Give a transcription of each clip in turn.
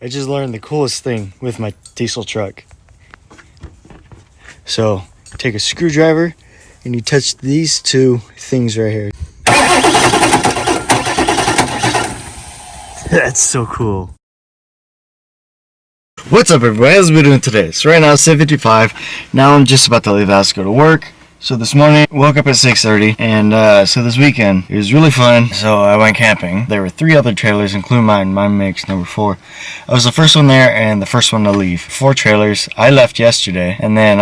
I just learned the coolest thing with my diesel truck. So, take a screwdriver and you touch these two things right here. That's so cool. What's up, everybody? How's we doing today? So right now it's 7:55. Now I'm just about to leave the house to go to work. So this morning, woke up at 6:30, and so this weekend, it was really fun. So I went camping. There were 3 other trailers, including mine. Mine makes number 4. I was the first one there and the first one to leave. 4 trailers. I left yesterday, and then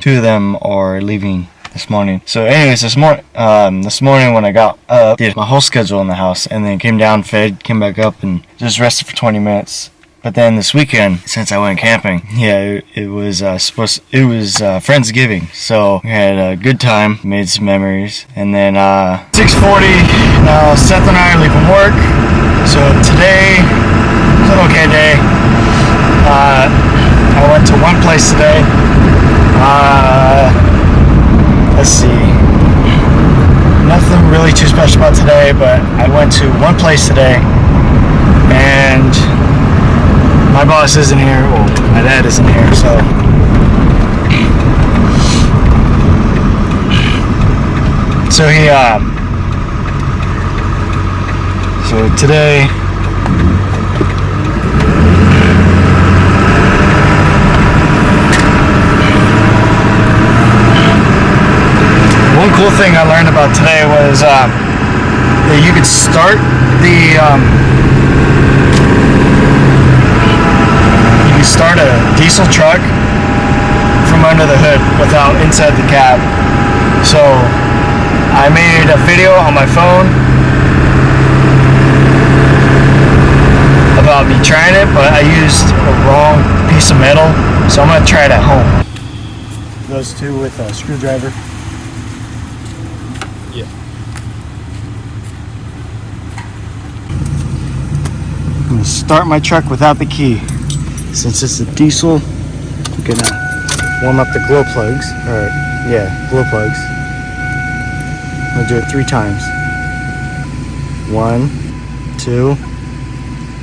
2 of them are leaving this morning. So anyways, this morning when I got up, did my whole schedule in the house, and then came down, fed, came back up, and just rested for 20 minutes. But then this weekend, since I went camping, it was Friendsgiving, so we had a good time, made some memories, and then 6:40. Now Seth and I are leaving work. So today was an okay day. I went to one place today. Let's see, nothing really too special about today, but I went to one place today, and my boss isn't here. Well, my dad isn't here, so today one cool thing I learned about today was that you could start start a diesel truck from under the hood without inside the cab. So I made a video on my phone about me trying it, but I used a wrong piece of metal, so I'm gonna try it at home. Those 2 with a screwdriver. Yeah. I'm gonna start my truck without the key. Since it's a diesel, I'm gonna warm up the glow plugs. Glow plugs. I'm gonna do it 3 times. 1, 2,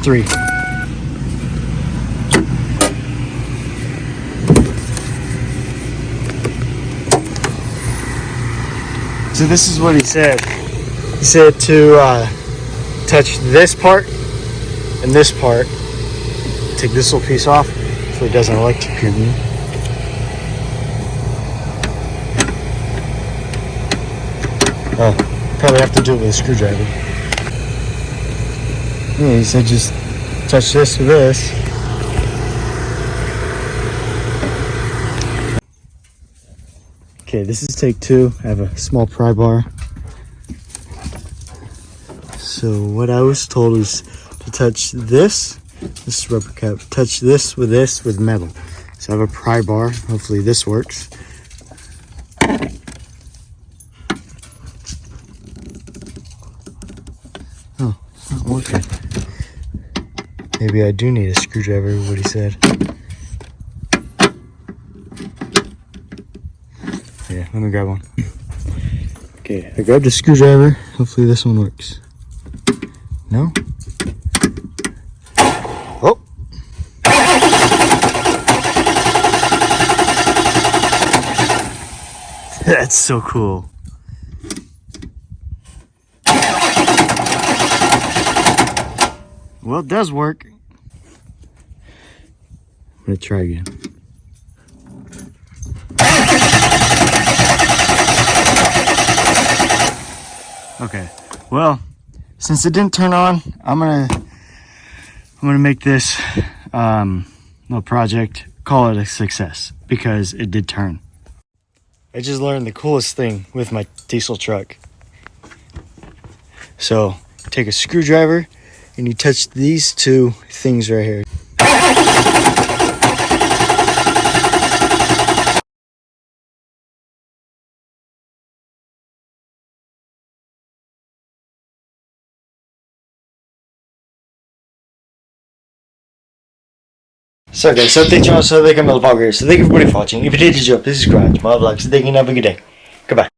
3. So this is what he said. He said to touch this part and this part. Take this little piece off so it doesn't electrocute me. Probably have to do it with a screwdriver. Yeah, he said just touch this with this. Okay, this is take 2. I have a small pry bar. So what I was told is to touch this rubber cap, touch this with metal. So I have a pry bar. Hopefully this works. Oh, it's not working. Maybe I do need a screwdriver, what he said. Yeah, let me grab one. Okay, I grabbed a screwdriver. Hopefully this one works. No? Oh! That's so cool. Well, it does work. I'm gonna try again. Okay, well, since it didn't turn on, I'm gonna make this little project, call it a success, because it did turn. I just learned the coolest thing with my diesel truck. So take a screwdriver and you touch these 2 things right here. So guys, update channel so they can build power. So thank you everybody for watching. If you did, your job, please subscribe to my vlog. So thank you and have a good day. Goodbye.